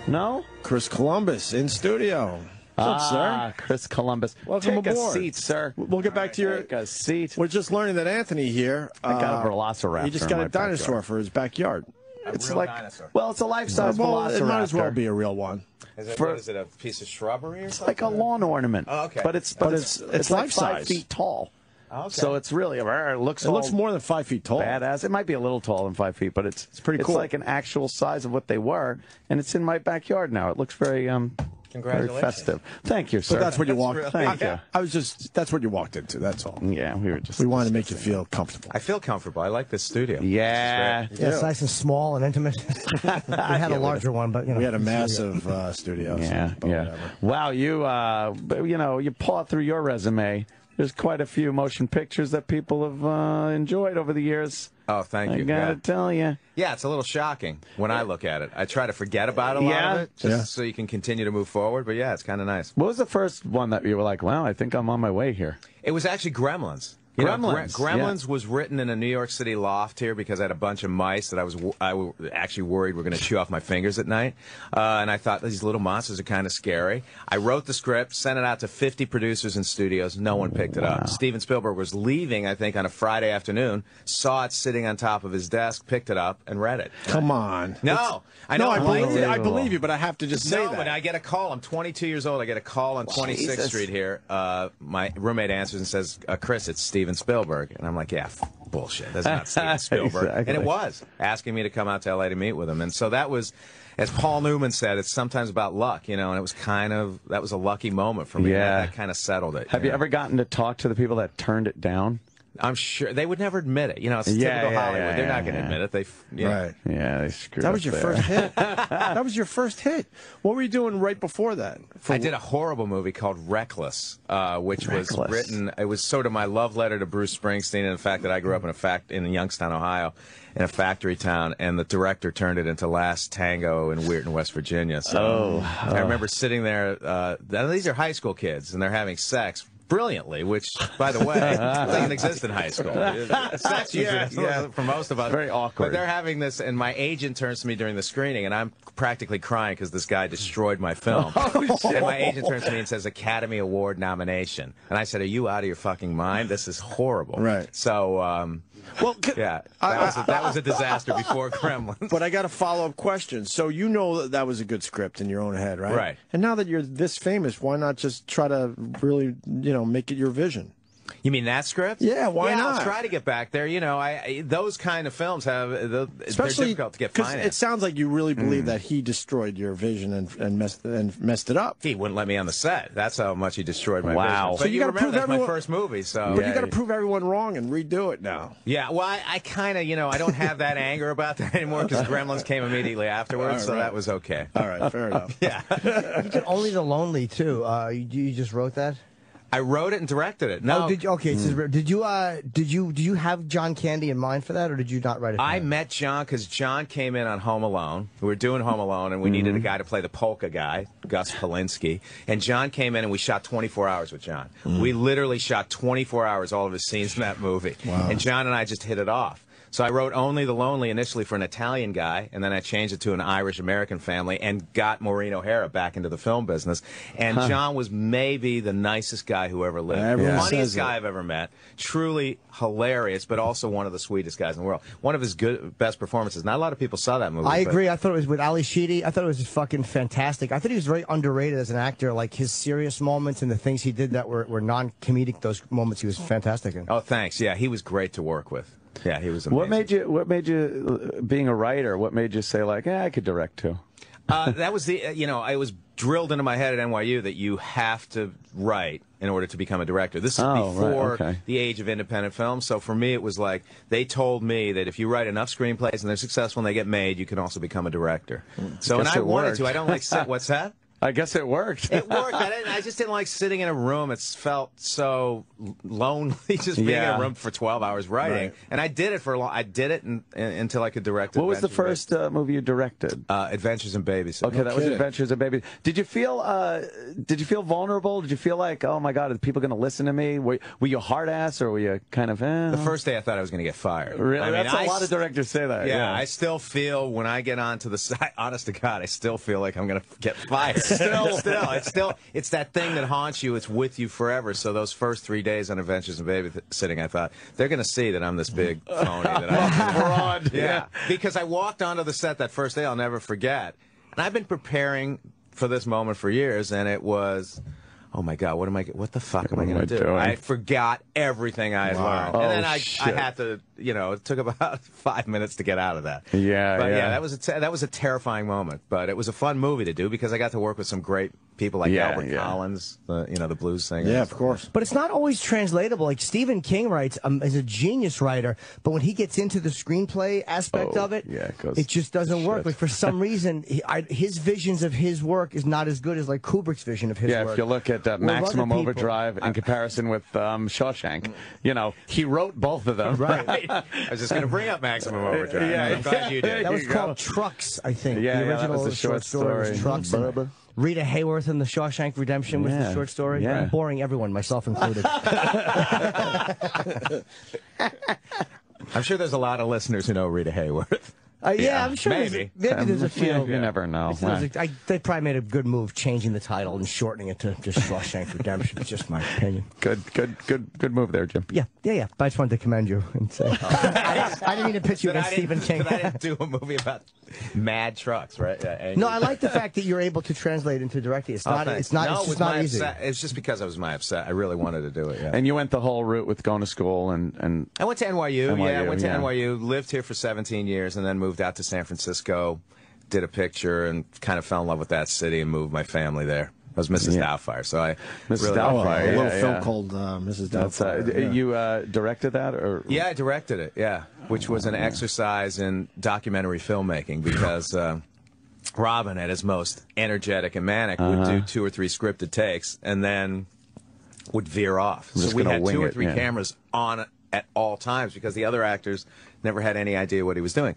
No? Chris Columbus in studio. What's up, sir? Chris Columbus. Welcome Take aboard. a seat, sir. We'll get back to your... Take a seat. We're just learning that Anthony here... I got a velociraptor. He just got a dinosaur backyard. for his backyard. It's like, dinosaur. Well, it's a life-size velociraptor. It might as well be a real one. Is it a piece of shrubbery or something? It's like a lawn ornament. Oh, okay. But it's like life-size. 5 feet tall. Okay. So it's really, it looks more than 5 feet tall. Badass. It might be a little taller than 5 feet, but it's pretty cool. It's like an actual size of what they were, and it's in my backyard now. It looks very very festive. Thank you, sir. But that's what you walked. Really, Thank you. That's what you walked into. That's all. Yeah, we wanted to make you feel comfortable. I feel comfortable. I like this studio. Yeah. Yeah, it's nice and small and intimate. We had a larger one, but we had a massive studio. Yeah, so, yeah. Wow, you paw through your resume. There's quite a few motion pictures that people have enjoyed over the years. Oh, thank you. I gotta tell you. Yeah, it's a little shocking when I look at it. I try to forget about a lot of it, just so you can continue to move forward. But yeah, it's kind of nice. What was the first one that you were like, wow, I think I'm on my way here? It was actually Gremlins. Gremlins was written in a New York City loft here because I had a bunch of mice that I was actually worried were going to chew off my fingers at night. And I thought these little monsters are kind of scary. I wrote the script, sent it out to 50 producers and studios. No one picked it up. Steven Spielberg was leaving, I think, on a Friday afternoon, saw it sitting on top of his desk, picked it up, and read it. Come on. No. I know. I believe you, but I have to just say that. No, but I get a call. I'm 22 years old. I get a call on 26th Street here. My roommate answers and says, Chris, it's Steven Spielberg. And I'm like, yeah, bullshit. That's not Steven Spielberg. Exactly. And it was, asking me to come out to L.A. to meet with him. And so that was, as Paul Newman said, it's sometimes about luck, and it was that was a lucky moment for me. Yeah. That kind of settled it. Have you ever gotten to talk to the people that turned it down? I'm sure they would never admit it. It's typical Hollywood. They're not going to admit it. Right. Yeah, they screwed That up was your there. first hit. That was your first hit. What were you doing right before that? I did a horrible movie called Reckless, which was written. It was sort of my love letter to Bruce Springsteen and the fact that I grew up in Youngstown, Ohio, in a factory town, and the director turned it into Last Tango in Weirton, West Virginia. So I remember sitting there. These are high school kids, and they're having sex. Brilliantly, which, by the way, doesn't exist in high school. Sex usually, for most of us. Very awkward. But they're having this, and my agent turns to me during the screening, and I'm practically crying because this guy destroyed my film. And my agent turns to me and says, Academy Award nomination. And I said, are you out of your fucking mind? This is horrible. Right. So, yeah, that was a disaster before Gremlins. But I got a follow-up question. So you know that was a good script in your own head, right? Right. And now that you're this famous, why not just try to really, make it your vision? You mean that script? Yeah, why not? I'll try to get back there. Those kind of films they're difficult to get financed. It sounds like you really believe that he destroyed your vision and messed it up. He wouldn't let me on the set. That's how much he destroyed my vision. But So you got to prove that's everyone, my first movie. So, but you got to prove everyone wrong and redo it now. Yeah, well, I kind of, I don't have that anger about that anymore because Gremlins came immediately afterwards, so that was okay. All right, fair enough. Yeah. You did Only the Lonely too. You just wrote that? I wrote it and directed it. No. Oh, did you have John Candy in mind for that, or did you not write it? I met John because John came in on Home Alone. We were doing Home Alone, and we needed a guy to play the polka guy, Gus Polinski. And John came in, and we shot 24 hours with John. We literally shot 24 hours, all of his scenes in that movie. Wow. And John and I just hit it off. So I wrote Only the Lonely initially for an Italian guy, and then I changed it to an Irish-American family and got Maureen O'Hara back into the film business. And John was maybe the nicest guy who ever lived. The funniest guy I've ever met. Truly hilarious, but also one of the sweetest guys in the world. One of his best performances. Not a lot of people saw that movie. I agree. I thought it was with Ali Sheedy. I thought it was just fucking fantastic. I thought he was very underrated as an actor. Like his serious moments and the things he did that were non-comedic, those moments he was fantastic in. Oh, thanks. Yeah, he was great to work with. Yeah, he was amazing. What made you, being a writer, what made you say, like, I could direct too? That was the, it was drilled into my head at NYU that you have to write in order to become a director. This is before the age of independent film. So for me, it was like, they told me that if you write enough screenplays and they're successful and they get made, you can also become a director. So, and I wanted to. I don't like, what's that? I guess it worked. It worked. I just didn't like sitting in a room. It felt so lonely just being in a room for 12 hours writing. Right. And I did it for a long. I did it until I could direct it. What was the first movie you directed? Adventures in Babysitting. Okay, that was Adventures in Baby. Did you feel vulnerable? Did you feel like, oh my God, are people going to listen to me? Were you hard ass or were you kind of? The first day I thought I was going to get fired. Really? I mean, That's a lot of directors say that. Yeah, I still feel when I get onto the side. Honest to God, I still feel like I'm going to get fired. It's that thing that haunts you. It's with you forever. So those first 3 days on Adventures in Babysitting, I thought they're going to see that I'm this big phony. That I'm fraud. Yeah, because I walked onto the set that first day. I'll never forget. And I've been preparing for this moment for years, and it was. Oh my God! What the fuck am I going to do? I forgot everything I had learned, and then I had to. It took about 5 minutes to get out of that. Yeah, but yeah, that was a terrifying moment, but it was a fun movie to do because I got to work with some great people like Albert Collins, the blues singer. Yeah, of course. But it's not always translatable. Like Stephen King writes, is a genius writer, but when he gets into the screenplay aspect of it, it just doesn't work. Like for some reason, his visions of his work is not as good as like Kubrick's vision of his work. Yeah, if you look at Maximum Overdrive in comparison with Shawshank, he wrote both of them. Right. I was just going to bring up Maximum Overdrive. I'm glad you did. That was called Trucks, I think. Yeah, the original that was a short story. Was Trucks. Rita Hayworth in The Shawshank Redemption was the short story. Yeah. Boring everyone, myself included. I'm sure there's a lot of listeners who know Rita Hayworth. I'm sure maybe there's a few. You never know. They probably made a good move changing the title and shortening it to just Shawshank Redemption. It's just my opinion. Good move there, Jim. Yeah. But I just wanted to commend you and say I didn't mean to pitch you against Stephen King. I didn't do a movie about mad trucks, right? No, I like the fact that you're able to translate into directing. It's not easy. It's just because I was upset. I really wanted to do it. Yeah. And you went the whole route with going to school and I went to NYU. Yeah, I went to NYU, lived here for 17 years, and then moved out to San Francisco, did a picture, and kind of fell in love with that city and moved my family there. I was Mrs. Doubtfire, so I Mrs. Doubtfire, a little film called Mrs. Doubtfire. You directed that, or I directed it. Yeah, which was an exercise in documentary filmmaking because Robin, at his most energetic and manic, would do 2 or 3 scripted takes and then would veer off. So we had 2 or 3 cameras on at all times because the other actors never had any idea what he was doing.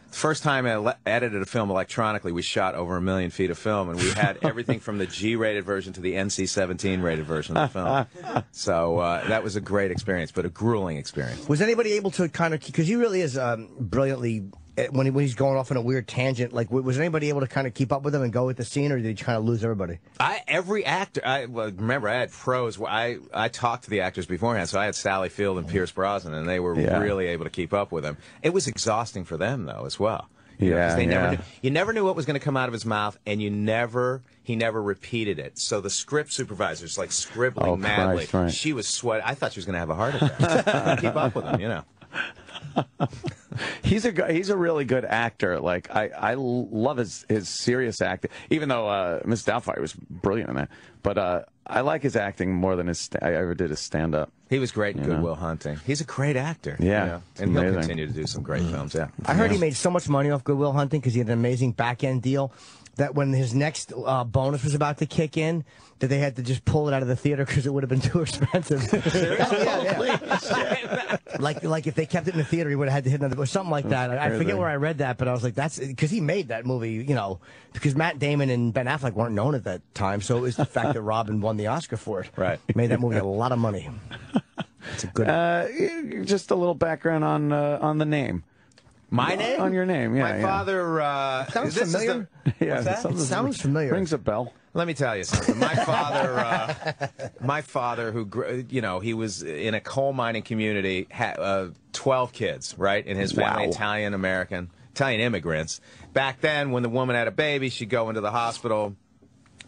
The first time I edited a film electronically, we shot over 1 million feet of film, and we had everything from the G-rated version to the NC-17 rated version of the film. So that was a great experience, but a grueling experience. Was anybody able to kind of, because he really is brilliantly, when he's going off on a weird tangent, like was anybody able to kind of keep up with him and go with the scene, or did he kind of lose everybody? Every actor, remember I had pros. I talked to the actors beforehand, so I had Sally Field and Pierce Brosnan, and they were really able to keep up with him. It was exhausting for them though as well. Because they never knew, you never knew what was going to come out of his mouth, and he never repeated it. So the script supervisor's like scribbling madly. Christ, right. She was sweating. I thought she was going to have a heart attack. Keep up with him, He's a really good actor. Like I love his serious acting, even though Miss Doubtfire was brilliant in that. But I like his acting more than I ever did his stand up. He was great in Good Will Hunting. He's a great actor. Yeah, and he'll continue to do some great films. Yeah, I heard he made so much money off Good Will Hunting because he had an amazing back end deal that when his next bonus was about to kick in, that they had to just pull it out of the theater because it would have been too expensive. Like if they kept it in the theater, he would have had to hit another, or something like that. I forget where I read that, but I was like, that's because he made that movie, because Matt Damon and Ben Affleck weren't known at that time, so it was the fact that Robin won the Oscar for it. Right, made that movie a lot of money. It's a good. Just a little background on the name. My name? On your name, yeah. My father... sounds familiar. It sounds familiar. Rings a bell. Let me tell you something. My father, who, he was in a coal mining community, had 12 kids, right, in his family, Italian immigrants. Back then, when the woman had a baby, she'd go into the hospital,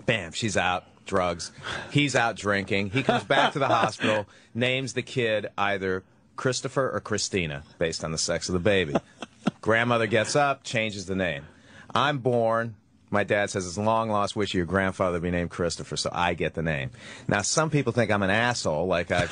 bam, she's out, drugs. He's out drinking. He comes back to the hospital, names the kid either Christopher or Christina, based on the sex of the baby. Grandmother gets up, changes the name. I'm born. my dad says, it's a long-lost wish of your grandfather to be named Christopher, so I get the name. Now, some people think I'm an asshole, like I've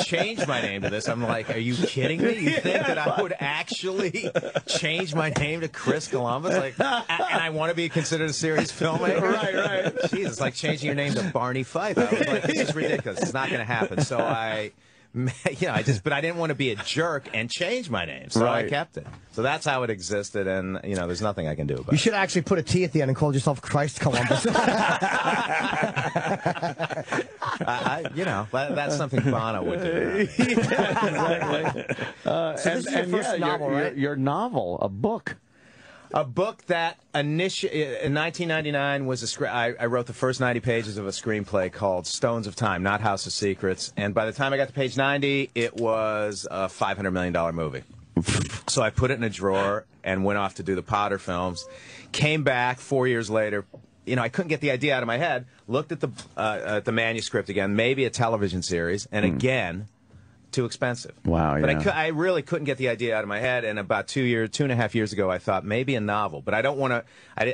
changed my name to this. I'm like, are you kidding me? You think that I would actually change my name to Chris Columbus? Like, and I want to be considered a serious filmmaker? Right. Jeez, it's like changing your name to Barney Fife. I was like, this is ridiculous. It's not going to happen. So but I didn't want to be a jerk and change my name, so I kept it. So that's how it existed, and there's nothing I can do about it. You should actually put a T at the end and call yourself Christ Columbus. That's something Bono would do. Exactly. So this is your first novel, right? Your novel, a book. A book that in 1999 was a script. I wrote the first 90 pages of a screenplay called Stones of Time, not House of Secrets. And by the time I got to page 90, it was a $500 million movie. So I put it in a drawer and went off to do the Potter films. Came back 4 years later. I couldn't get the idea out of my head. Looked at the manuscript again, maybe a television series, and again, too expensive. Wow, But I really couldn't get the idea out of my head, and about 2.5 years ago, I thought maybe a novel. But I don't want to.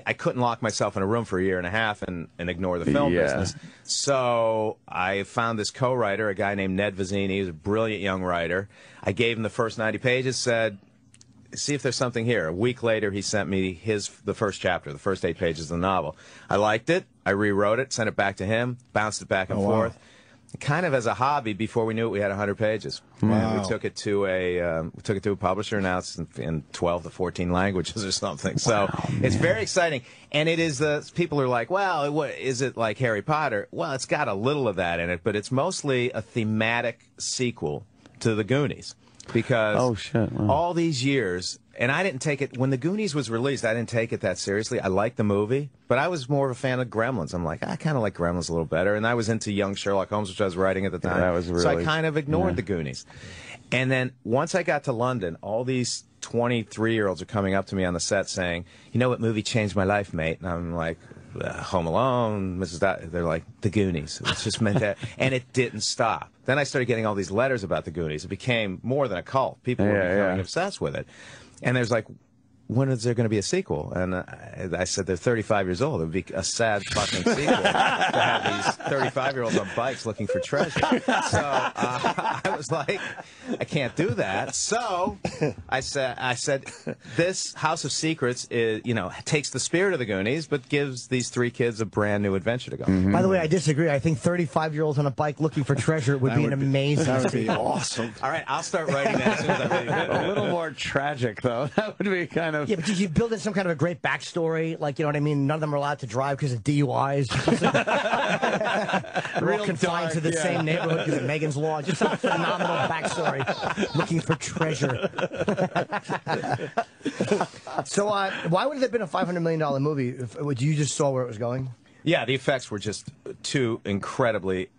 I couldn't lock myself in a room for a year and a half and ignore the film business. So I found this co-writer, a guy named Ned Vizzini. He's a brilliant young writer. I gave him the first 90 pages, said, see if there's something here. A week later, he sent me the first chapter, the first 8 pages of the novel. I liked it. I rewrote it, sent it back to him, bounced it back and forth. Kind of as a hobby. Before we knew it, we had 100 pages. Wow. We took it to a publisher. Now it's in 12 to 14 languages or something. So it's very exciting. And it is people are like, well, what is it like Harry Potter? Well, it's got a little of that in it, but it's mostly a thematic sequel to The Goonies. Because all these years, and I didn't take it, when The Goonies was released, I didn't take it that seriously. I liked the movie, but I was more of a fan of Gremlins. I'm like, I kind of like Gremlins a little better. And I was into young Sherlock Holmes, which I was writing at the time. So I kind of ignored The Goonies. And then once I got to London, all these 23-year-olds are coming up to me on the set saying, you know what movie changed my life, mate? And I'm like, Home Alone, they're like, The Goonies. It's just meant that. And it didn't stop. Then I started getting all these letters about The Goonies. It became more than a cult. People were becoming obsessed with it. And there's like, when is there going to be a sequel? And I said, they're 35 years old. It would be a sad fucking sequel to have these 35-year-olds on bikes looking for treasure. So I was like, I can't do that. So I said, this House of Secrets is, takes the spirit of the Goonies, but gives these 3 kids a brand new adventure to go. By the way, I disagree. I think 35-years-olds on a bike looking for treasure would be an amazing. That would be awesome. All right, I'll start writing that as soon as I read it. A little more tragic, though. That would be kind of. Yeah, but did you build in some kind of a great backstory? Like, you know what I mean? None of them are allowed to drive because of DUIs. They're all confined to the same neighborhood because of Megan's Law. Just a phenomenal backstory. Looking for treasure. So, why would it have been a $500 million movie? If you just saw where it was going? Yeah, the effects were just too incredibly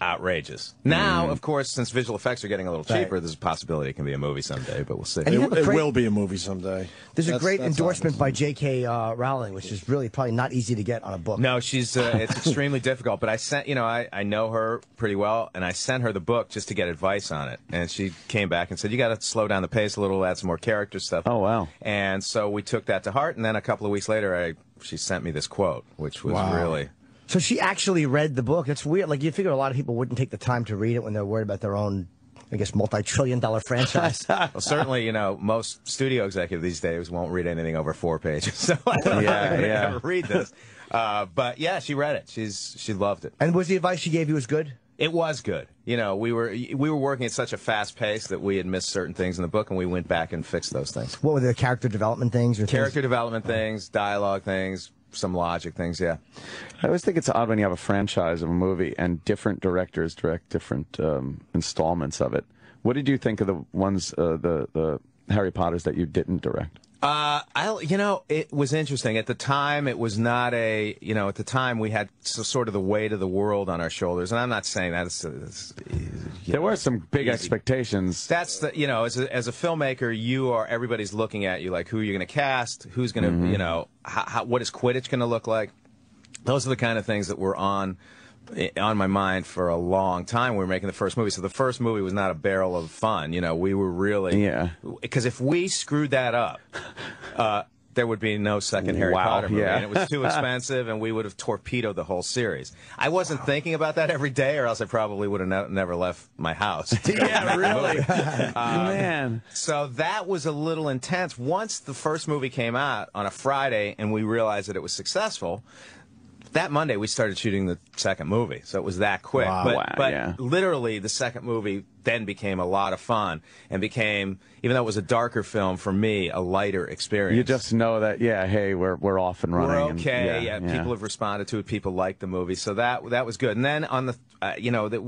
outrageous. Now, of course, since visual effects are getting a little cheaper, there's a possibility it can be a movie someday, but we'll see. It will be a movie someday. There's a great endorsement by J.K. Rowling, which is really probably not easy to get on a book. No, she's it's extremely difficult, but I sent, I know her pretty well, and I sent her the book just to get advice on it, and she came back and said, you got to slow down the pace a little, add some more character stuff. Oh, wow. And so we took that to heart, and then a couple of weeks later, she sent me this quote, which was really... So she actually read the book. That's weird. Like, you figure a lot of people wouldn't take the time to read it when they're worried about their own, I guess, multi-trillion-dollar franchise. Well, certainly, most studio executives these days won't read anything over 4 pages. So I don't ever read this. But yeah, she read it. She loved it. And was the advice she gave you was good? It was good. We were working at such a fast pace that we had missed certain things in the book, and we went back and fixed those things. What were the character development things? Character development things, dialogue things, some logic things, yeah. I always think it's odd when you have a franchise of a movie and different directors direct different installments of it. What did you think of the ones, the Harry Potters that you didn't direct? It was interesting. At the time, it was not at the time we had sort of the weight of the world on our shoulders. And I'm not saying that there were some big expectations. That's as a filmmaker, everybody's looking at you like, who are you going to cast? Who's going to, what is Quidditch going to look like? Those are the kind of things that were on my mind for a long time when we were making the first movie. So the first movie was not a barrel of fun. We were really... Yeah. Because if we screwed that up, there would be no second Harry Potter movie, yeah. and it was too expensive, and we would have torpedoed the whole series. I wasn't thinking about that every day, or else I probably would have never left my house. Yeah, really. Man. So that was a little intense. Once the first movie came out on a Friday, and we realized that it was successful, that Monday we started shooting the second movie. So it was that quick. Wow. But literally, the second movie then became a lot of fun and became, even though it was a darker film, for me, a lighter experience. You just know that, yeah, hey, we're off and running. We're okay. And, People have responded to it. People like the movie. So that was good. And then on the,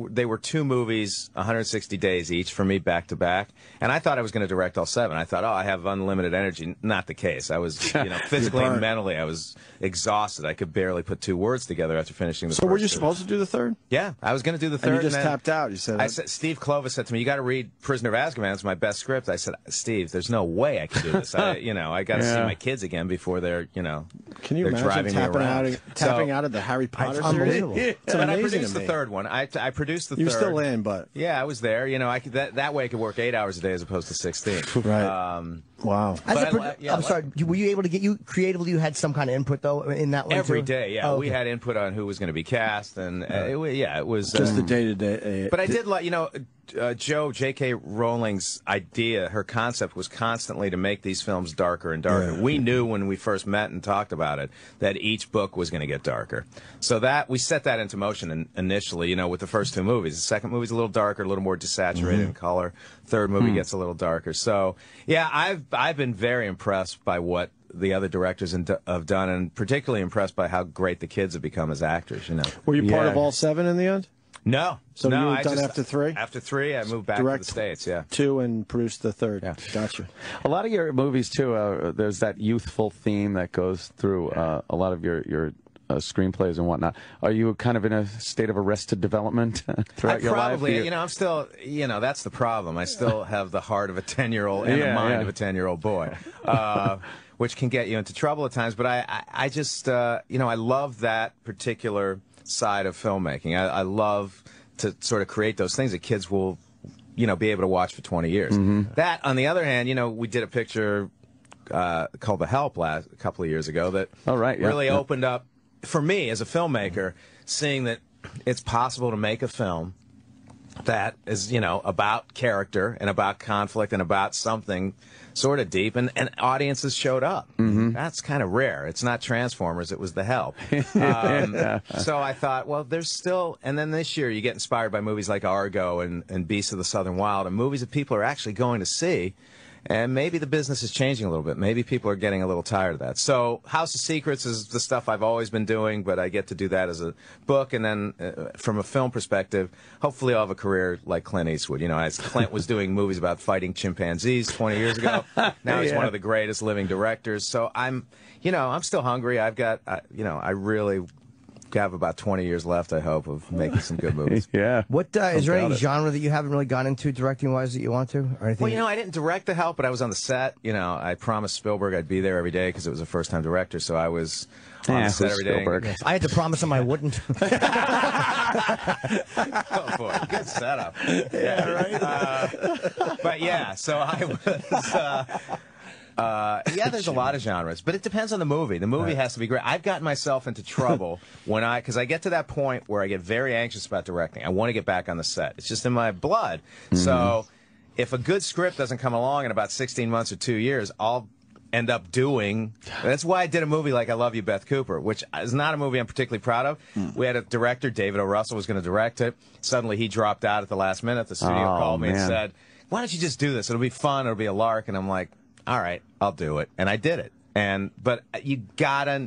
they were 2 movies, 160 days each for me, back to back. And I thought I was going to direct all 7. I thought, I have unlimited energy. Not the case. I was, physically and mentally, I was exhausted. I could barely put 2 words together after finishing the first. So were you supposed to do the third? Yeah, I was going to do the third. And you just tapped out. You said. I said, Steve Clovis said to me, "You got to read Prisoner of Azkaban. It's my best script." I said, "Steve, there's no way I can do this. I got to see my kids again before they're, Can you they're imagine tapping out of the Harry Potter series? It's but amazing I produced to me. the third one. I produced the third. You were still in, but yeah, I was there. That way I could work 8 hours a day as opposed to 16. Right. Wow. I'm sorry. Were you able to get creatively? You had some kind of input though in that one every too? day. Yeah, we had input on who was going to be cast, and it was just the day-to-day. But I did like J.K. Rowling's idea, her concept was constantly to make these films darker and darker. Yeah. We knew when we first met and talked about it that each book was going to get darker. So that we set that into motion initially, with the first 2 movies. The second movie's a little darker, a little more desaturated in color. Third movie gets a little darker. So, yeah, I've been very impressed by what the other directors have done, and particularly impressed by how great the kids have become as actors. Were you part of all 7 in the end? No. So you were done after 3? After 3, I moved back to the States, 2 and produced the third. Yeah. Gotcha. A lot of your movies, too, there's that youthful theme that goes through a lot of your screenplays and whatnot. Are you kind of in a state of arrested development throughout your life? Probably. I'm still, that's the problem. I still have the heart of a 10-year-old and the mind of a 10-year-old boy. Which can get you into trouble at times, but I just, I love that particular side of filmmaking. I love to sort of create those things that kids will, be able to watch for 20 years. That, on the other hand, we did a picture called The Help a couple of years ago that really opened up, for me as a filmmaker, seeing that it's possible to make a film that is, about character and about conflict and about something sort of deep, and audiences showed up. That's kind of rare. It's not Transformers, it was The Help. So I thought, well, there's still, and then this year you get inspired by movies like Argo and Beasts of the Southern Wild, and movies that people are actually going to see. And maybe the business is changing a little bit. Maybe people are getting a little tired of that. So House of Secrets is the stuff I've always been doing, but I get to do that as a book. And then from a film perspective, hopefully I'll have a career like Clint Eastwood. As Clint was doing movies about fighting chimpanzees 20 years ago, now he's one of the greatest living directors. So I'm still hungry. I've got, I really have about 20 years left, I hope, of making some good movies. What is there any genre that you haven't really gone into directing-wise that you want to? Or anything? Well, I didn't direct The Help, but I was on the set. I promised Spielberg I'd be there every day because it was a first-time director, so I was on the set every day. Yes. I had to promise him I wouldn't. Oh, boy. Good setup. Yeah, right? But, yeah, so I was... there's a lot of genres, but it depends on the movie. The movie has to be great. I've gotten myself into trouble because I get to that point where I get very anxious about directing. I want to get back on the set. It's just in my blood. So if a good script doesn't come along in about 16 months or 2 years, I'll end up doing. That's why I did a movie like I Love You, Beth Cooper, which is not a movie I'm particularly proud of. We had a director, David O. Russell, was going to direct it. Suddenly he dropped out at the last minute. The studio called me and said, "Why don't you just do this? It'll be fun. It'll be a lark." And I'm like, all right, I'll do it. And I did it. But you gotta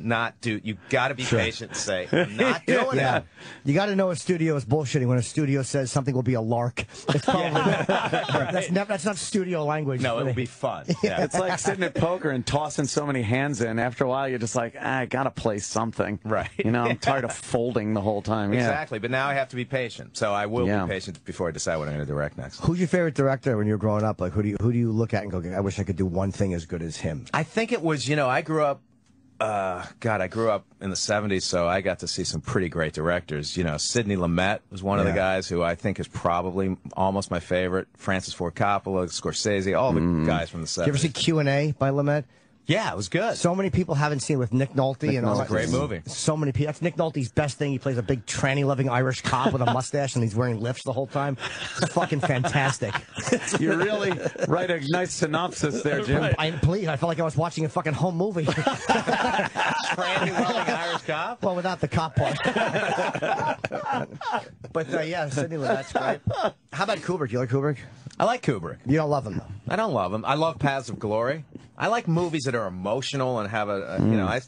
you gotta be patient and say, I'm not doing it. You gotta know a studio is bullshitting when a studio says something will be a lark. It's probably, that's not studio language. No, it'll be fun. It's like sitting at poker and tossing so many hands in. After a while, you're just like, I gotta play something. Right. I'm tired of folding the whole time. Exactly. But now I have to be patient. So I will be patient before I decide what I'm going to direct next. Who's your favorite director when you were growing up? Like, who do you look at and go, I wish I could do one thing as good as him? I think it was, I grew up, I grew up in the 70s, so I got to see some pretty great directors. Sidney Lumet was one of the guys who I think is probably almost my favorite. Francis Ford Coppola, Scorsese, all the guys from the 70s. Did you ever see Q&A by Lumet? Yeah, it was good. So many people haven't seen it with Nick Nolte. And all that. It's a great movie. So many people. That's Nick Nolte's best thing. He plays a big tranny-loving Irish cop with a mustache, and he's wearing lifts the whole time. It's fucking fantastic. You really write a nice synopsis there, Jim. Please, I felt like I was watching a fucking home movie. Tranny-loving Irish cop? Well, without the cop part. But yeah, Sidney Lumet's great. How about Kubrick? You like Kubrick? I like Kubrick. You don't love him, though. I don't love him. I love Paths of Glory. I like movies that are emotional and have you know,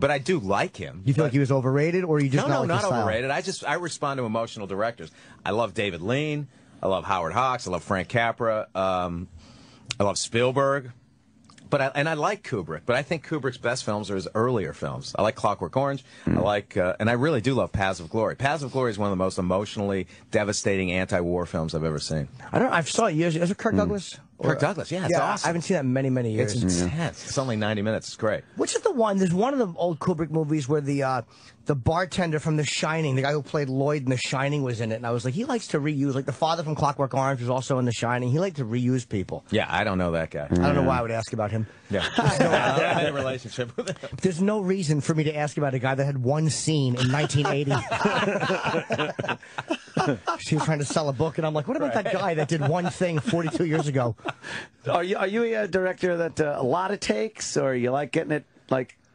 but I do like him. You feel like he was overrated, or you just not his style? overrated. I respond to emotional directors. I love David Lean. I love Howard Hawks. I love Frank Capra. I love Spielberg. But I like Kubrick, but I think Kubrick's best films are his earlier films. I like Clockwork Orange. I like, and I really do love Paths of Glory. Paths of Glory is one of the most emotionally devastating anti-war films I've ever seen. I saw it years. Is it Kirk Douglas? Kirk Douglas, yeah, it's awesome. I haven't seen that in many, many years. It's intense. It's only 90 minutes. It's great. Which is the one? There's one of the old Kubrick movies where the bartender from The Shining, the guy who played Lloyd in The Shining, was in it, and I was like, he likes to reuse. Like the father from Clockwork Orange was also in The Shining. He liked to reuse people. Yeah, I don't know that guy. I don't know why I would ask about him. Yeah, I don't have a relationship with him. There's no reason for me to ask about a guy that had one scene in 1980. She was trying to sell a book, and I'm like, what about that guy that did one thing 42 years ago? Are you a director that a lot of takes, or you like getting it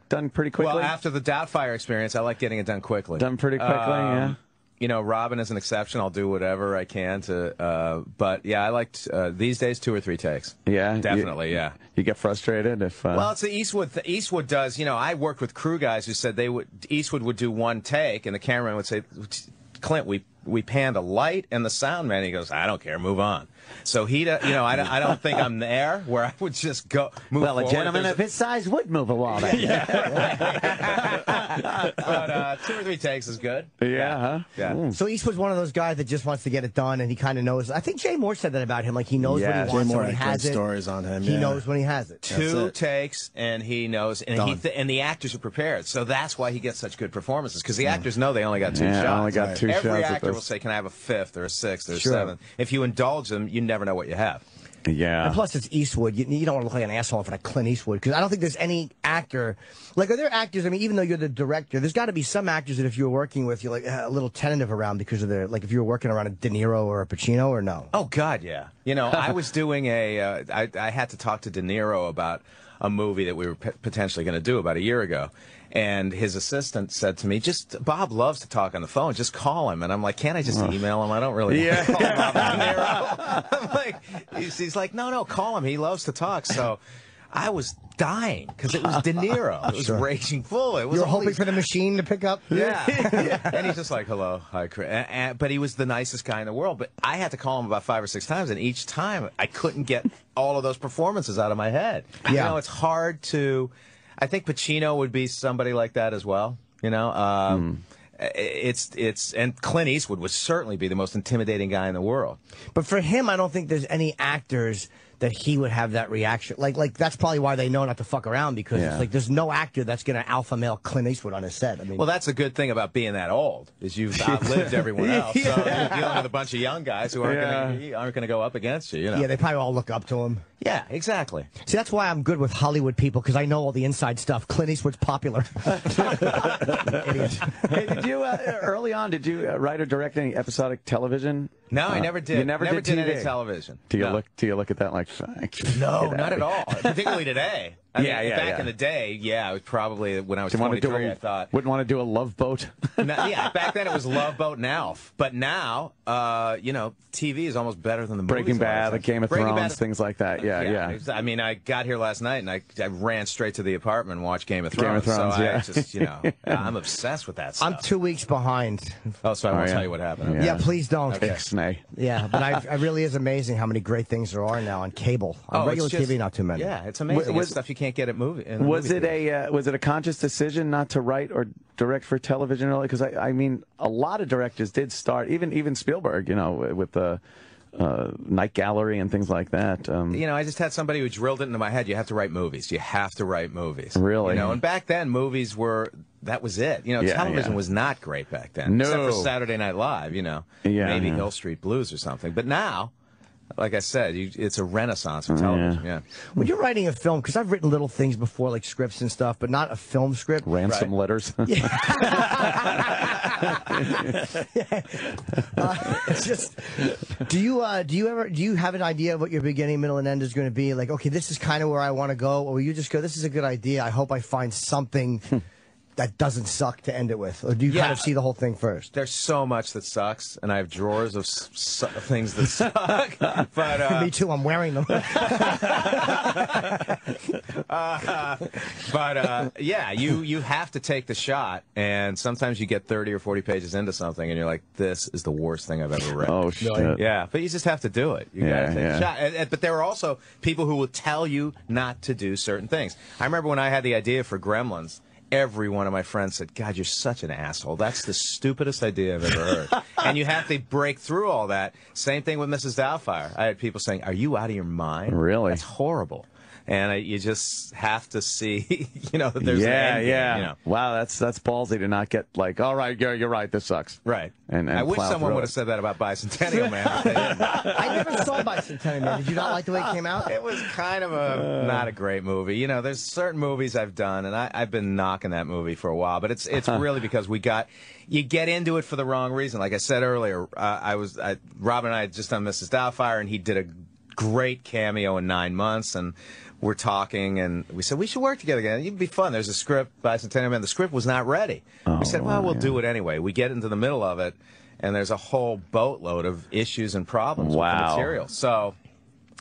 done pretty quickly? Well, after the Doubtfire experience, I like getting it done quickly. Done pretty quickly, yeah. You know, Robin is an exception. I'll do whatever I can to. But yeah, I like these days 2 or 3 takes. Yeah, definitely. Yeah. You get frustrated if. Well, it's the Eastwood. Eastwood does. You know, I worked with crew guys who said Eastwood would do one take, and the cameraman would say, "Clint, we panned a light," and the sound man, he goes, "I don't care, move on." So he, you know, I don't think I'm there where I would just go move. Well, forward. a gentleman of his size would move a wall. But 2 or 3 takes is good. Yeah. Huh? Yeah. So Eastwood's one of those guys that just wants to get it done, and he kind of knows. I think Jay Moore said that about him. Like he knows what he wants when he has it. Stories on him. He knows when he has it. 2 takes, and he knows, and and the actors are prepared. So that's why he gets such good performances, because the actors know they only got 2 shots. Only got 2 shots. Every actor will say, "Can I have a 5th or a 6th or a 7th?" If you indulge them, you never know what you have. Yeah. And plus, it's Eastwood. You don't want to look like an asshole in front of Clint Eastwood, because I don't think there's any actor. Like, are there actors? I mean, even though you're the director, there's got to be some actors that if you're working with, you're like a little tentative around because of their, like, if you were working around a De Niro or a Pacino, or no? Oh God, yeah. You know, I was doing I had to talk to De Niro about a movie that we were potentially going to do about a year ago. And his assistant said to me, Bob loves to talk on the phone. Just call him. And I'm like, can't I just email him? I don't really want to call Bob De Niro. I'm like, he's like, no, call him. He loves to talk. So I was dying because it was De Niro. It was raging full. It was You're hoping for the machine to pick up? Yeah. And he's just like, hello, hi, Chris. But he was the nicest guy in the world. But I had to call him about 5 or 6 times. And each time I couldn't get all of those performances out of my head. Yeah. You know, it's hard to... I think Pacino would be somebody like that as well. You know, and Clint Eastwood would certainly be the most intimidating guy in the world. But for him, I don't think there's any actors that he would have that reaction. Like that's probably why they know not to fuck around, because it's like there's no actor that's going to alpha male Clint Eastwood on his set. I mean, well, that's a good thing about being that old, is you've outlived everyone else. So you're dealing with a bunch of young guys who aren't going to go up against you. You know? Yeah, they probably all look up to him. Yeah, exactly. See, that's why I'm good with Hollywood people, because I know all the inside stuff. Clint Eastwood's popular. Idiot. Hey, did you early on? Did you write or direct any episodic television? No, I never did. You never did any television. Do you look at that like? No, not at all. Particularly today. I mean, back in the day, it was probably when I was 23. I thought wouldn't want to do a Love Boat. Back then it was Love Boat and Alf. But now, you know, TV is almost better than the movies. Breaking Bad, the Game of Thrones, things like that. Yeah. I mean, I got here last night and I ran straight to the apartment and watched Game of Thrones. I just, you know, I'm obsessed with that stuff. I'm 2 weeks behind. Oh, so I won't tell you what happened. Yeah, please don't. Okay. Yeah, but it really is amazing how many great things there are now on cable. On regular TV, not too many. Yeah, it's amazing. It's stuff you can't get at movie. Was it a conscious decision not to write or direct for television early? Because I mean, a lot of directors did start, even Spielberg, you know, with the Night Gallery and things like that. You know, I just had somebody who drilled it into my head. You have to write movies. You have to write movies. Really? You know, and back then movies were. That was it. You know, television was not great back then. No. Except for Saturday Night Live, you know. Maybe Hill Street Blues or something. But now, like I said, it's a renaissance for television. Yeah. When you're writing a film, because I've written little things before, like scripts and stuff, but not a film script. Ransom letters. It's just, do you have an idea of what your beginning, middle, and end is going to be? Like, okay, this is kind of where I want to go, or you just go, this is a good idea. I hope I find something that doesn't suck to end it with, or do you kind of see the whole thing first? There's so much that sucks, and I have drawers of things that suck. But me too. I'm wearing them. Yeah, you have to take the shot, and sometimes you get 30 or 40 pages into something, and you're like, this is the worst thing I've ever read. Oh shit! Yeah, but you just have to do it. You gotta take the shot. But there are also people who will tell you not to do certain things. I remember when I had the idea for Gremlins. Every one of my friends said, God, you're such an asshole. That's the stupidest idea I've ever heard. And you have to break through all that. Same thing with Mrs. Doubtfire. I had people saying, are you out of your mind? Really? That's horrible. And you just have to see, that there's an end game, Wow, that's ballsy to not get like, all right, you're right, this sucks. Right. And I wish someone would have said that about Bicentennial Man. But they didn't. I never saw Bicentennial Man. Did you not like the way it came out? It was kind of not a great movie. There's certain movies I've done, and I've been knocking that movie for a while, but it's really because you get into it for the wrong reason. Like I said earlier, Rob and I had just done Mrs. Doubtfire, and he did a great cameo in 9 months, and we're talking, and we said, we should work together again. It'd be fun. There's a script, Bicentennial Man. The script was not ready. We said, well, we'll do it anyway. We get into the middle of it, and there's a whole boatload of issues and problems with the material. So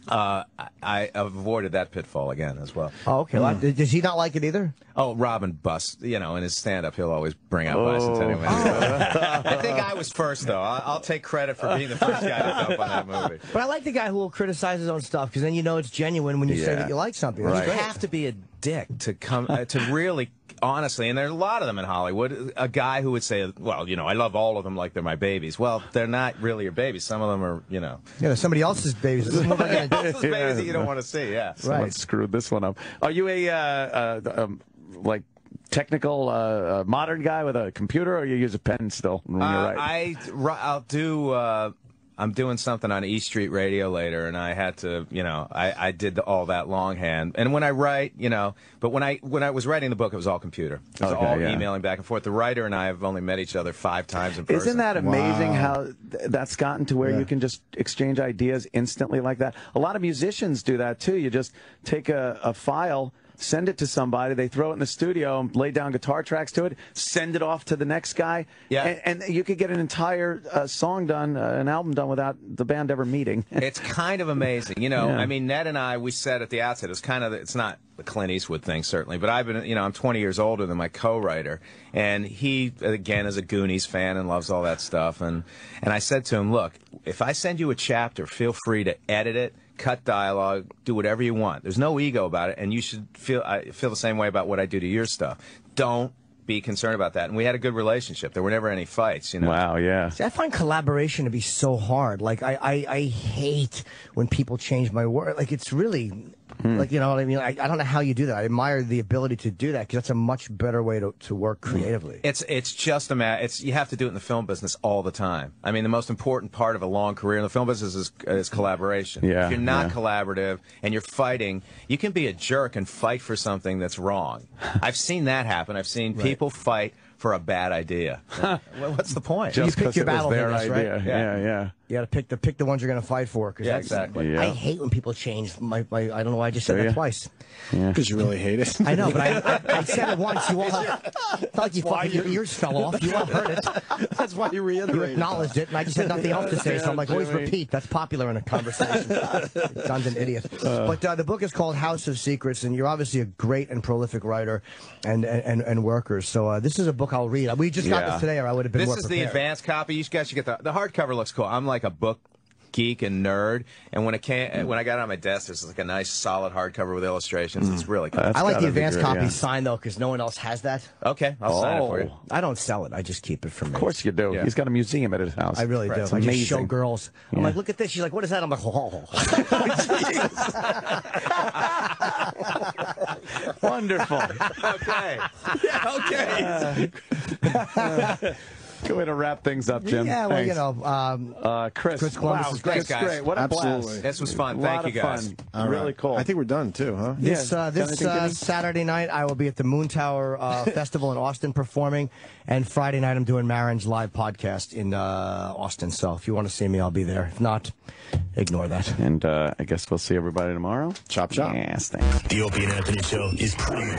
I avoided that pitfall again as well. Oh, okay. Well, does he not like it either? Oh, Robin busts. In his stand-up, he'll always bring out Bicentennial Man. I think I was first, though. I'll take credit for being the first guy to jump on that movie. But I like the guy who will criticize his own stuff, because then you know it's genuine when you say that you like something. Right. You have to be a dick to come to really, honestly, and there's a lot of them in Hollywood, a guy who would say, well, I love all of them like they're my babies. Well, they're not really your babies. Some of them are, Yeah, somebody else's babies. Somebody else's babies that you don't want to see, Someone screwed this one up. Are you like technical modern guy with a computer, or you use a pen still when you're writing? I'll do. I'm doing something on E Street Radio later, and I had to, I did all that longhand. And when I write, but when I was writing the book, it was all computer. It was all emailing back and forth. The writer and I have only met each other 5 times in person. Isn't that amazing how that's gotten to where you can just exchange ideas instantly like that? A lot of musicians do that too. You just take a file, send it to somebody, they throw it in the studio, lay down guitar tracks to it, send it off to the next guy, and you could get an entire song done, an album done without the band ever meeting. It's kind of amazing. I mean, Ned and I, we said at the outset, it's not the Clint Eastwood thing, certainly, but I've been, I'm 20 years older than my co-writer, and he, again, is a Goonies fan and loves all that stuff, and I said to him, look, if I send you a chapter, feel free to edit it, cut dialogue, do whatever you want. There's no ego about it, and you should feel the same way about what I do to your stuff. Don't be concerned about that. And we had a good relationship. There were never any fights, Wow, yeah. See, I find collaboration to be so hard. Like, I hate when people change my word. Like, it's really, like, you know what I mean? I don't know how you do that. I admire the ability to do that, because that's a much better way to work creatively. It's just you have to do it in the film business all the time. I mean, the most important part of a long career in the film business is collaboration. Yeah, if you're not collaborative and you're fighting, you can be a jerk and fight for something that's wrong. I've seen that happen. I've seen people fight for a bad idea. What's the point? Just you pick your battle their idea, right? Yeah. You got to pick the ones you're going to fight for. Yeah, exactly. I hate when people change my I don't know why I just said that twice. Because you really hate it. I know, but I said it once. You all thought your ears fell off. You all heard it. That's why you reiterated. You acknowledged it, and I just had nothing else to say. So I'm like, always repeat. That's popular in a conversation. John's an idiot. But the book is called House of Secrets, and you're obviously a great and prolific writer and worker. So this is a book I'll read. We just got this today, or I would have been more prepared. This is the advanced copy. You guys should get the hardcover. Looks cool. I'm like a book geek and nerd, and when I got it on my desk, there's like a nice solid hardcover with illustrations. It's really cool. I like the advanced copy signed though, because no one else has that. Okay, I'll sign it for you. I don't sell it. I just keep it for me. Of course you do. He's got a museum at his house. I really do. It's I amazing. just show girls. I'm like, look at this. She's like, what is that? I'm like, Wonderful. Okay. Yeah, okay. Go in and wrap things up, Jim. Yeah, well, Thanks. you know, Chris Columbus wow, is great. thanks, guys. Great. What a Absolutely. blast. This was fun. Thank you, guys. All Really right. cool. I think we're done too, huh? This Timmy? Saturday night, I will be at the Moon Tower Festival in Austin performing, and Friday night, I'm doing Marin's live podcast in Austin. So if you want to see me, I'll be there. If not, ignore that. And I guess we'll see everybody tomorrow. Chop, chop. Yes, thanks. The Opie and Anthony Show is premium